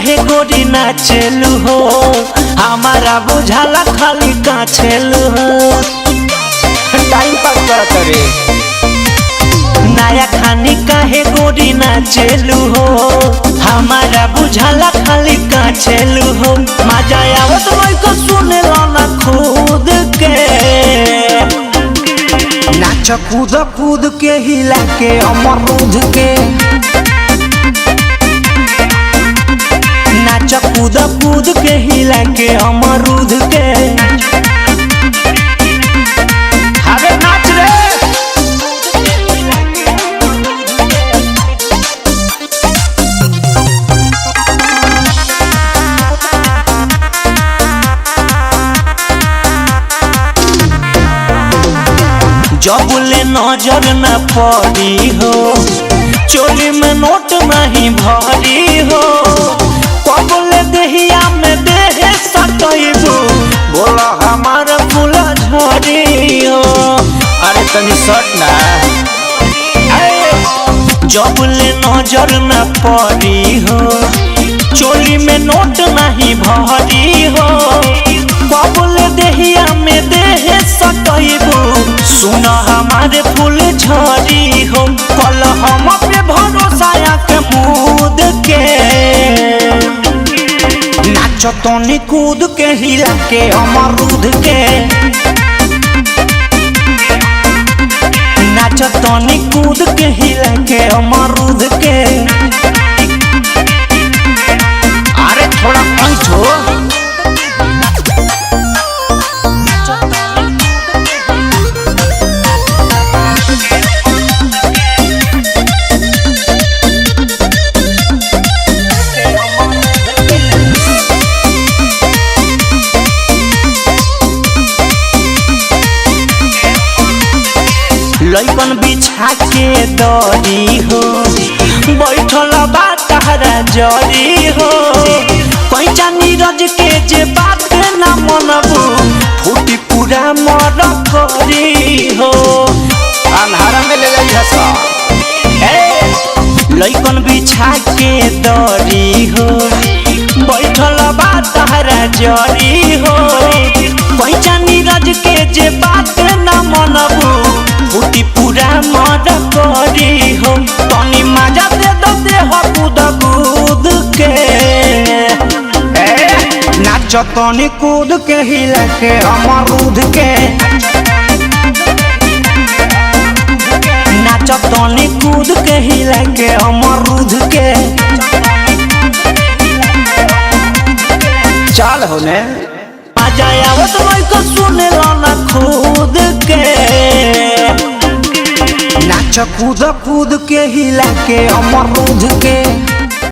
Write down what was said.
काहे गोरी नाचेलू हो, हमारा बुझाला खाली काछेलू हो। टाइम पास करत रे। नया खानी काहे गोरी नाचेलू हो, हमारा बुझाला खाली काछेलू हो। मजा आवत लइका सुनेला ना खुद के, नाच कूद कूद के हिला के अमरूद के, नाच कूद कूद के हिला के अमरूद के। अबे नाच रे। जबले नजर न पड़ी हो, चोली में नोट नहीं भरी हो, कबले देहिया में देह सटैबू, बोला हमार फूल झड़ी हो। अरे तनी सट ना। जबले नजर न पड़ी हो, चोली में नोट नहीं भरी हो, कबले देहिया में देह सटैबू, सुन हमारे फूल झड़ी हो। कल हम पे भरोसा के मूद के, नाच तनी कूद के हिला के अमरूद के, नाच तनी कूद के हिला के अमरूद के। अरे थोड़ा पंच हो। लइकन बिछा के दरी हो, बैठल बा तहरा जरी हो, पैचा नीरज के जे बात न मनबू, फूटी पूरा मर करी हो। अंधारा में ले जाई हसा। लइकन बिछा के दरी हो, बैठल बा तहरा जरी हो, पैचा नीरज के जे बात न मनबू, फूटी पूरा मर करी हो। तनी मजा दे दे हो कूद कूद के, नाच तनी कूद के हिला के अमरूद के, नाच तनी कूद के हिला के अमरूद के। चल होने। मजा आवत लइका सुनेला ना खुद के, नाच कूद कूद के हिला के अमरूद के।